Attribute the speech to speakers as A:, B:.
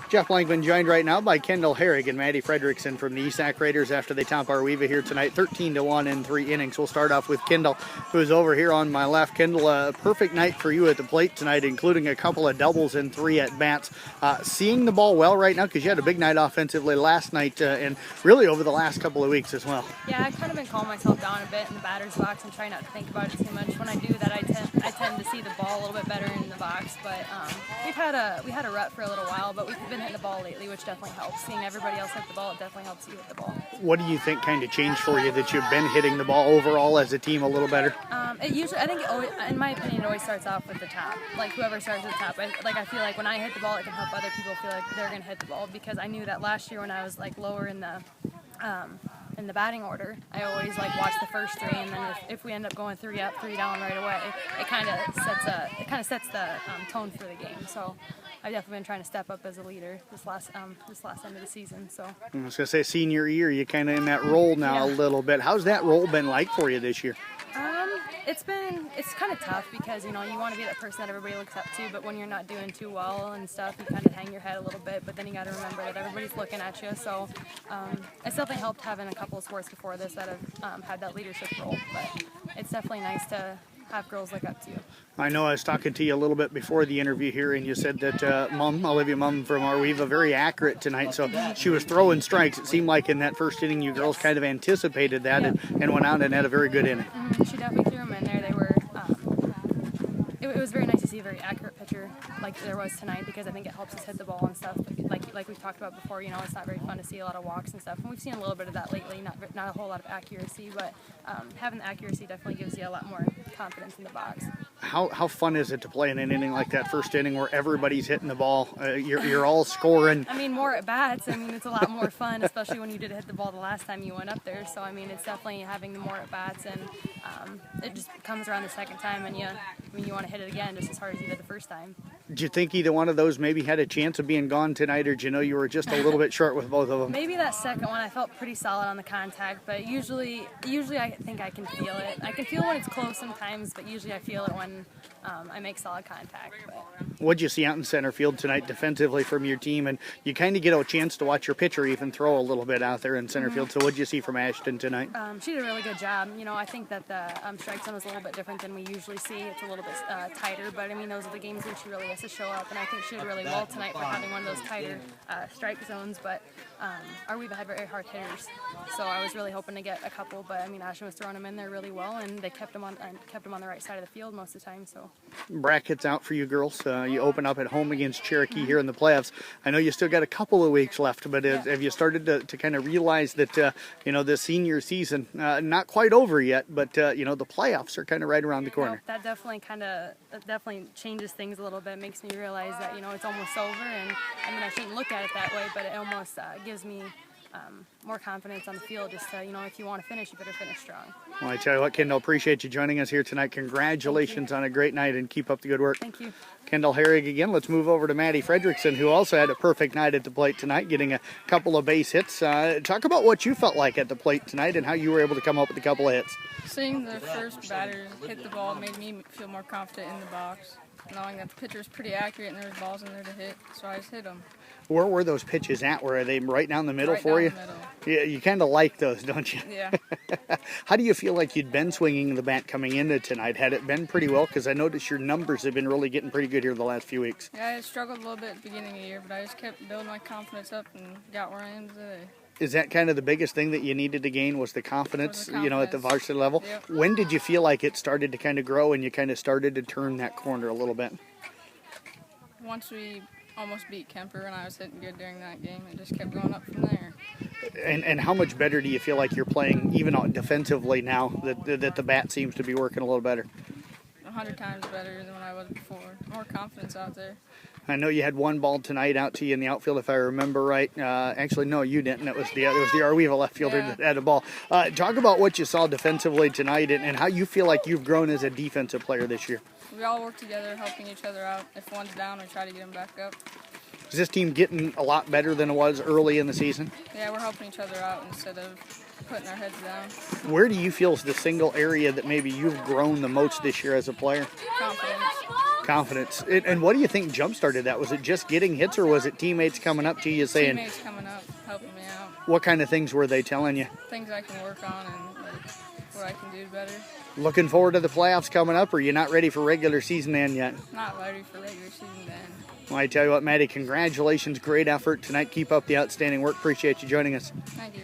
A: Jeff Blankman joined right now by Kendal, Herrig, and Madi Friedrichsen from the ESAC Raiders after they top Arweva here tonight, 13-1 in 3 innings. We'll start off with Kendal, who's over here on my left. Kendal, a perfect night for you at the plate tonight, including a couple of doubles and 3 at-bats. Seeing the ball well right now, because you had a big night offensively last night and really over the last couple of weeks as well.
B: Yeah, I've kind of been calming myself down a bit in the batter's box and trying not to think about it too much. When I do that, I tend to see the ball a little bit better in the box. But we had a rut for a little while, but we've been hitting the ball lately, which definitely helps. Seeing everybody else hit the ball, it definitely helps you hit the ball.
A: What do you think kind of changed for you that you've been hitting the ball overall as a team a little better?
B: It usually, I think, in my opinion, it always starts off with the top. Like whoever starts at the top. I feel like when I hit the ball, it can help other people feel like they're going to hit the ball, because I knew that last year when I was like lower in the batting order, I always watch the first 3, and then if we end up going 3 up, 3 down right away, it kind of sets the tone for the game. So I've definitely been trying to step up as a leader this last end of the season. So
A: I was gonna say senior year, you're kind of in that role now a little bit. How's that role been like for you this year?
B: It's kind of tough because you want to be that person that everybody looks up to, but when you're not doing too well and stuff, you kind of hang your head a little bit. But then you got to remember that everybody's looking at you. So it's definitely helped having a couple of sports before this that have had that leadership role. But it's definitely nice to have girls look up to you.
A: I know I was talking to you a little bit before the interview here, and you said that Olivia Mum from Arweva, very accurate tonight. So she was throwing strikes. It seemed like in that first inning, you girls kind of anticipated that and went out and had a very good inning.
B: She definitely threw them in there. They were. It was very nice to see a very accurate pitcher like there was tonight, because I think it helps us hit the ball and stuff. Like we've talked about before, it's not very fun to see a lot of walks and stuff, and we've seen a little bit of that lately. Not a whole lot of accuracy, but having the accuracy definitely gives you a lot more confidence in the box.
A: How fun is it to play in an inning like that first inning where everybody's hitting the ball? You're all scoring.
B: More at bats. it's a lot more fun, especially when you did hit the ball the last time you went up there. So it's definitely having the more at bats, and it just comes around the second time, and you want to hit it again just as hard as you did the first time.
A: Did you think either one of those maybe had a chance of being gone tonight, or did you know you were just a little bit short with both of them?
B: Maybe that second one I felt pretty solid on the contact, but usually I think I can feel it. I can feel when it's close sometimes, but usually I feel it when I make solid contact.
A: What'd you see out in center field tonight defensively from your team? And you kind of get a chance to watch your pitcher even throw a little bit out there in center field. So what'd you see from Ashton tonight?
B: She did a really good job. I think that the strike zone was a little bit different than we usually see. It's a little bit tighter, but those are the games when she really has to show up, and I think she did really well tonight for having one of those tighter strike zones. But Arweva had very hard hitters, so I was really hoping to get a couple. But Ashton was throwing them in there really well, and they kept them on the right side of the field most of the time. So
A: brackets out for you girls. You open up at home against Cherokee here in the playoffs. I know you still got a couple of weeks left, but have you started to kind of realize that the senior season not quite over yet, but the playoffs are kind of right around the corner?
B: That definitely changes things a little bit. It makes me realize that it's almost over, and I shouldn't look at it that way, but it almost gives me more confidence on the field. Just if you want to finish, you better finish strong.
A: Well, I tell you what, Kendal, appreciate you joining us here tonight. Congratulations on a great night, and keep up the good work.
B: Thank you.
A: Kendal, Herrig again. Let's move over to Madi Friedrichsen, who also had a perfect night at the plate tonight, getting a couple of base hits. Talk about what you felt like at the plate tonight and how you were able to come up with a couple of hits.
C: Seeing the first batter hit the ball made me feel more confident in the box, knowing that the pitcher is pretty accurate and there's balls in there to hit, so I just hit them.
A: Where were those pitches at? Were they right down the middle
C: right
A: for
C: down
A: you?
C: The middle.
A: Yeah, you kind of like those, don't you?
C: Yeah.
A: How do you feel like you'd been swinging the bat coming into tonight? Had it been pretty well? Because I noticed your numbers have been really getting pretty good here the last few weeks.
C: Yeah, I struggled a little bit at the beginning of the year, but I just kept building my confidence up and got where I am today.
A: Is that kind of the biggest thing that you needed to gain, was the confidence, at the varsity level?
C: Yep.
A: When did you feel like it started to kind of grow and you kind of started to turn that corner a little bit?
C: Once we almost beat Kemper and I was hitting good during that game, it just kept going up from there.
A: And how much better do you feel like you're playing even defensively now that the bat seems to be working a little better?
C: 100 times better than when I was before. More confidence out there.
A: I know you had one ball tonight out to you in the outfield, if I remember right. Actually, no, you didn't. It was the Arweva left fielder that had a ball. Talk about what you saw defensively tonight and how you feel like you've grown as a defensive player this year.
C: We all work together, helping each other out. If one's down, we try to get them back up.
A: Is this team getting a lot better than it was early in the season?
C: Yeah, we're helping each other out instead of putting our heads down.
A: Where do you feel is the single area that maybe you've grown the most this year as a player?
C: Confidence.
A: Confidence. And what do you think jump-started that? Was it just getting hits, or was it teammates coming up to you saying...
C: Teammates coming up, helping me out.
A: What kind of things were they telling you?
C: Things I can work on and like what I can do better.
A: Looking forward to the playoffs coming up, or are you not ready for regular season end yet?
C: Not ready for regular season then.
A: Well, I tell you what, Maddie, congratulations. Great effort tonight. Keep up the outstanding work. Appreciate you joining us.
C: Thank you.